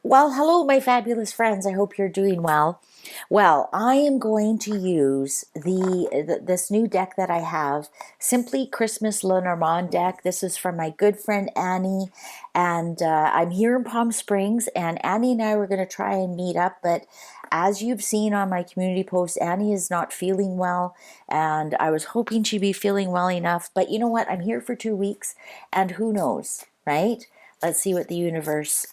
Well, hello, my fabulous friends. I hope you're doing well. Well, I am going to use this new deck that I have, Simply Christmas Lenormand deck. This is from my good friend Annie, and I'm here in Palm Springs. And Annie and I were going to try and meet up, but as you've seen on my community post, Annie is not feeling well, and I was hoping she'd be feeling well enough. But you know what? I'm here for 2 weeks, and who knows, right? Let's see what the universe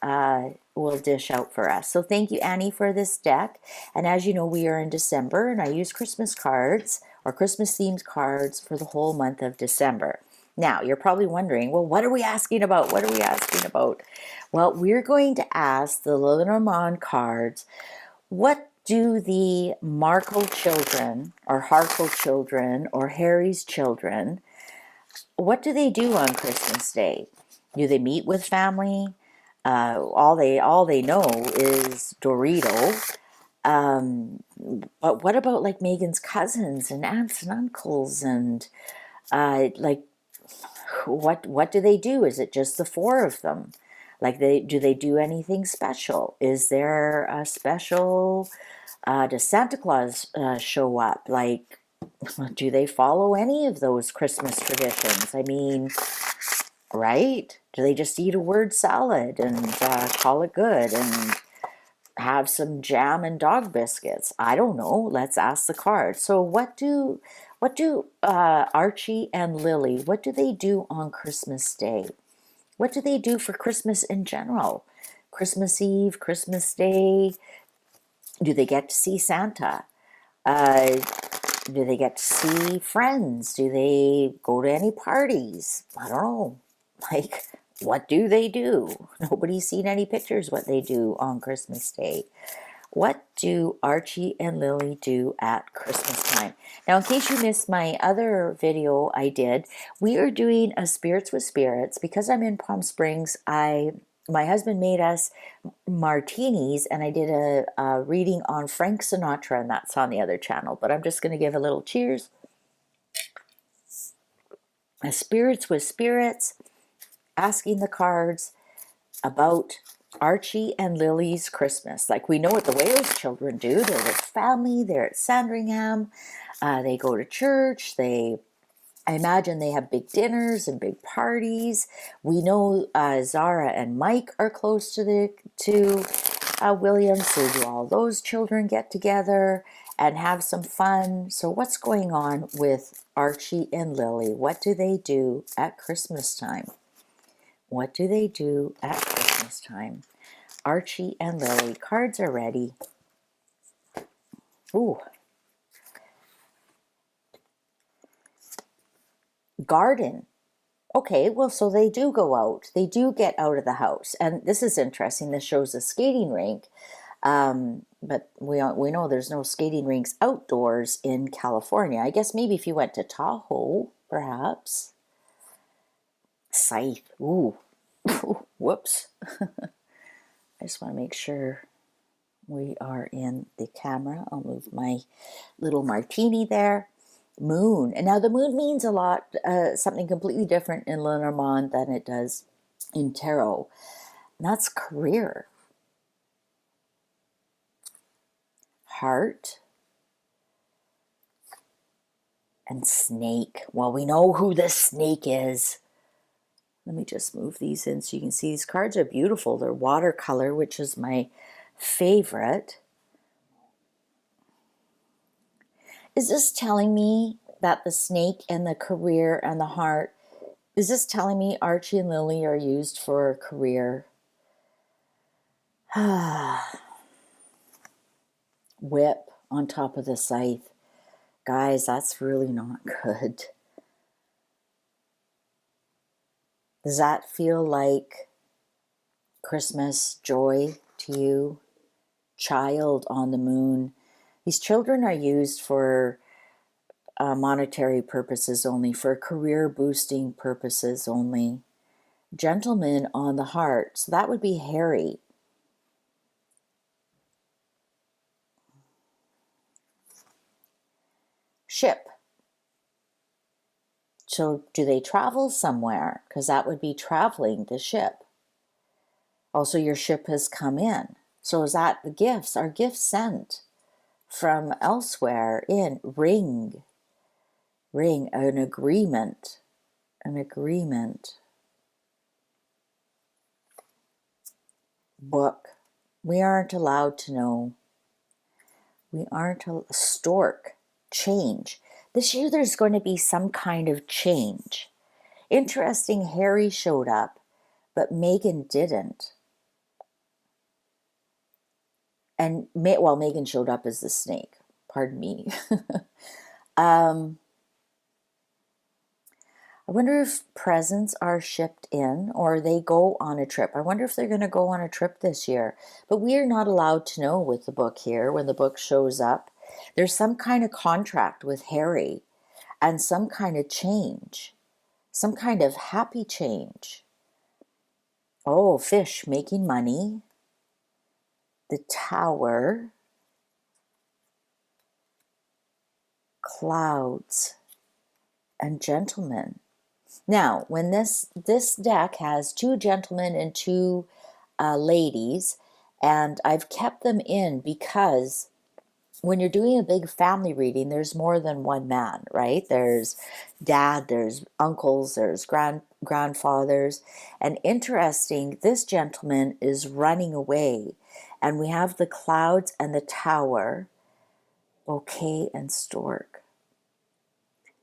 will dish out for us. So thank you, Annie, for this deck. And as you know, we are in December, and I use Christmas cards or Christmas themed cards for the whole month of December. Now, you're probably wondering, well, what are we asking about? What are we asking about? Well, we're going to ask the Lenormand cards, what do the Markle children or Harkle children or Harry's children, what do they do on Christmas Day? Do they meet with family? All they know is Dorito. But what about like Megan's cousins and aunts and uncles and like what do they do? Is it just the four of them? Like they do anything special? Is there a special? Does Santa Claus show up? Like, do they follow any of those Christmas traditions? I mean, right? Do they just eat a word salad and call it good and have some jam and dog biscuits? I don't know. Let's ask the cards. So what do Archie and Lili, what do they do on Christmas Day? What do they do for Christmas in general? Christmas Eve, Christmas Day? Do they get to see Santa? Uh, do they get to see friends? Do they go to any parties? I don't know. Like, what do they do? Nobody's seen any pictures what they do on Christmas Day. What do Archie and Lili do at Christmas time? Now, in case you missed my other video I did, we are doing a Spirits with Spirits. Because I'm in Palm Springs, my husband made us martinis, and I did a reading on Frank Sinatra, and that's on the other channel. But I'm just going to give a little cheers. A Spirits with Spirits, asking the cards about Archie and Lili's Christmas. Like, we know what the Wales children do. They're with family. They're at Sandringham. They go to church. I imagine they have big dinners and big parties. We know Zara and Mike are close to William, so do all those children get together and have some fun? So what's going on with Archie and Lili? What do they do at Christmas time? What do they do at Christmas time? Archie and Lili. Cards are ready. Ooh. Garden. Okay, well, so they do go out. They do get out of the house. And this is interesting. This shows a skating rink. But we know there's no skating rinks outdoors in California. I guess maybe if you went to Tahoe, perhaps. Scythe. Ooh. Whoops. I just want to make sure we are in the camera. I'll move my little martini there. Moon. And now the moon means a lot, something completely different in Lenormand than it does in tarot. And that's career. Heart. And snake. Well, we know who the snake is. Let me just move these in so you can see these cards are beautiful. They're watercolor, which is my favorite. Is this telling me that the snake and the career and the heart, is this telling me Archie and Lili are used for a career? Whip on top of the scythe. Guys, that's really not good. Does that feel like Christmas joy to you? Child on the moon. These children are used for monetary purposes only, for career boosting purposes only. Gentleman on the heart. So that would be Harry. Ship. So do they travel somewhere? Because that would be traveling the ship. Also, your ship has come in. So is that the gifts? Are gifts sent from elsewhere in? Ring, an agreement, book. We aren't allowed to know. We aren't stork, change. This year there's going to be some kind of change. Interesting, Harry showed up, but Megan didn't. And, well, Megan showed up as the snake. Pardon me. I wonder if presents are shipped in or they go on a trip. I wonder if they're going to go on a trip this year. But we are not allowed to know with the book here when the book shows up. There's some kind of contract with Harry and some kind of change, some kind of happy change. Oh, fish making money. The Tower. Clouds and gentlemen. Now, when this deck has 2 gentlemen and 2 ladies, and I've kept them in because when you're doing a big family reading, there's more than one man, right? There's dad, there's uncles, there's grandfathers. And interesting, this gentleman is running away. And we have the Clouds and the Tower, Bouquet and Stork.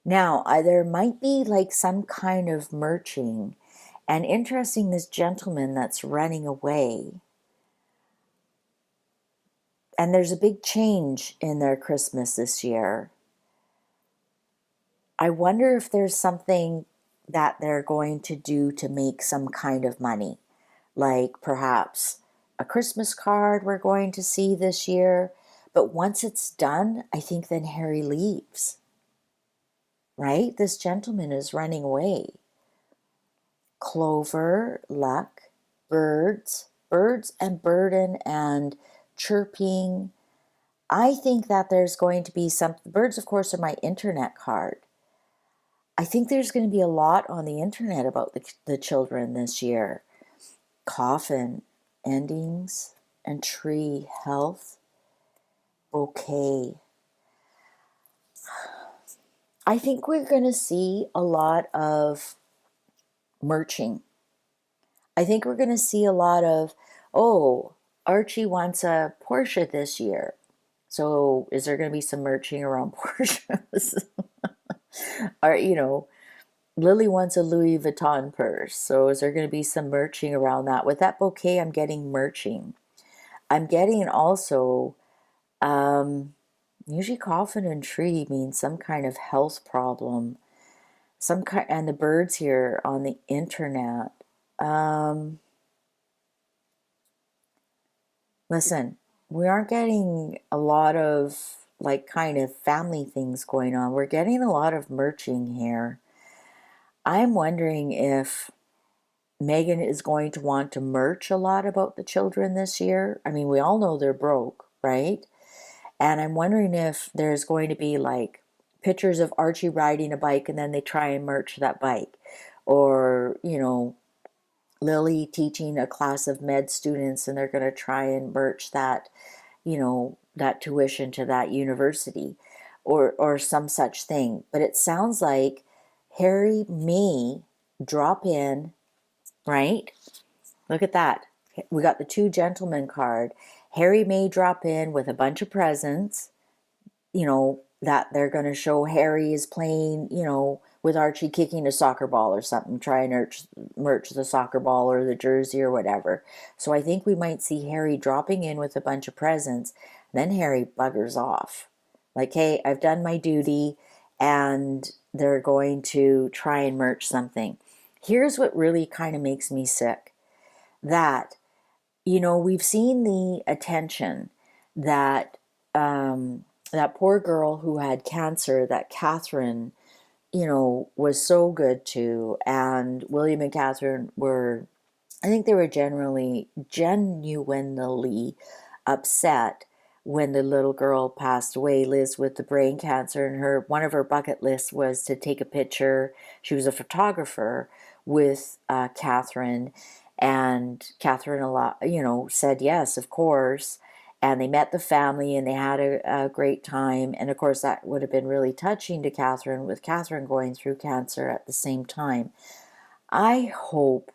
Now, there might be like some kind of merching. And interesting, this gentleman that's running away. And there's a big change in their Christmas this year. I wonder if there's something that they're going to do to make some kind of money. Like perhaps a Christmas card we're going to see this year. But once it's done, I think then Harry leaves. Right? This gentleman is running away. Clover, luck, birds and burden and chirping. I think that there's going to be some, birds of course are my internet card. I think there's going to be a lot on the internet about the children this year. Coffin, endings, and tree, health, bouquet. I think we're going to see a lot of merching. I think we're going to see a lot of, oh, Archie wants a Porsche this year. So is there going to be some merching around Porsches? Or, Lili wants a Louis Vuitton purse. So is there going to be some merching around that? With that bouquet, I'm getting merching. I'm getting also, usually coffin and tree means some kind of health problem. And the birds here on the internet. Listen, we aren't getting a lot of like kind of family things going on. We're getting a lot of merching here. I'm wondering if Megan is going to want to merch a lot about the children this year. I mean, we all know they're broke, right? And I'm wondering if there's going to be like pictures of Archie riding a bike and then they try and merch that bike. Or, Lili teaching a class of med students and they're going to try and merch that, that tuition to that university or some such thing. But it sounds like Harry may drop in, right? Look at that. We got the 2 gentlemen card. Harry may drop in with a bunch of presents, that they're going to show Harry is playing, with Archie kicking a soccer ball or something, try and merch the soccer ball or the jersey or whatever. So I think we might see Harry dropping in with a bunch of presents. Then Harry buggers off. Like, hey, I've done my duty, and they're going to try and merch something. Here's what really kind of makes me sick. That, we've seen the attention that that poor girl who had cancer, that Catherine, was so good to, and William and Catherine were, I think they were genuinely upset when the little girl passed away, Liz, with the brain cancer, and one of her bucket lists was to take a picture. She was a photographer with Catherine, And Catherine, said yes, of course. And they met the family and they had a great time. And of course, that would have been really touching to Catherine, with Catherine going through cancer at the same time. I hope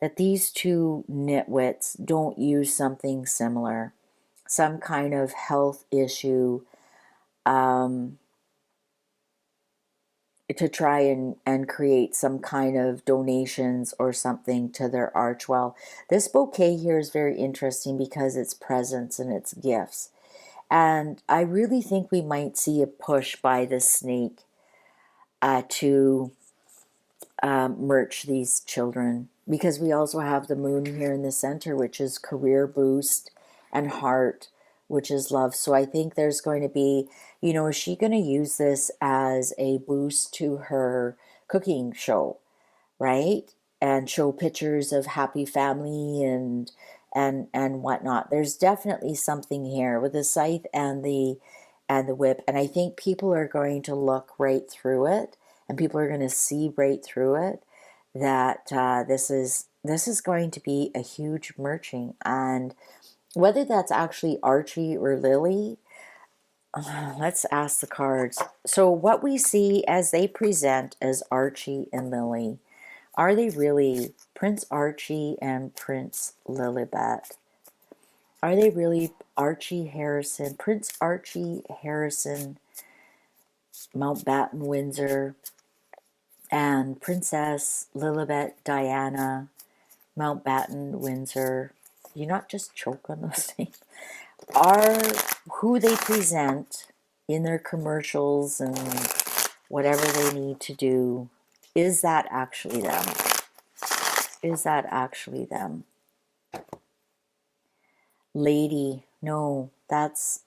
that these two nitwits don't use something similar, some kind of health issue, to try and create some kind of donations or something to their Archwell. This bouquet here is very interesting because it's presents and it's gifts. And I really think we might see a push by the snake to merch these children, because we also have the moon here in the center, which is career boost, and heart, which is love. So I think there's going to be, is she going to use this as a boost to her cooking show, right? And show pictures of happy family and whatnot. There's definitely something here with the scythe and the whip, and I think people are going to look right through it, and people are going to see right through it that this is going to be a huge merging. And whether that's actually Archie or Lili, let's ask the cards. So what we see as they present as Archie and Lili, are they really Prince Archie and Prince Lilibet? Are they really Archie Harrison, Prince Archie Harrison, Mountbatten Windsor, and Princess Lilibet Diana, Mountbatten Windsor? You not just choke on those things. Are who they present in their commercials and whatever they need to do, is that actually them? Is that actually them? Lady, no, that's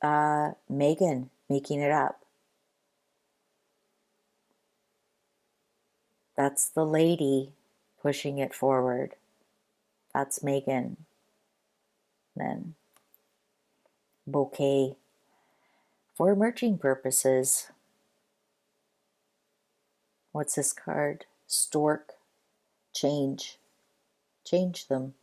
Megan making it up. That's the lady pushing it forward. That's Megan. Then bouquet for merging purposes. What's this card? Stork. Change. Change them.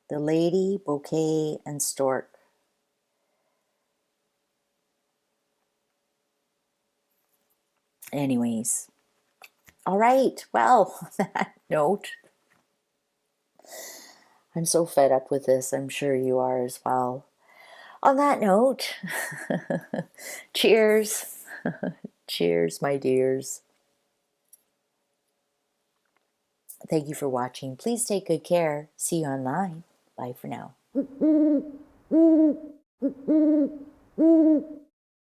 The lady, bouquet, and stork. Anyways. All right. Well, on that note, I'm so fed up with this. I'm sure you are as well. On that note, cheers. Cheers, my dears. Thank you for watching. Please take good care. See you online. Bye for now.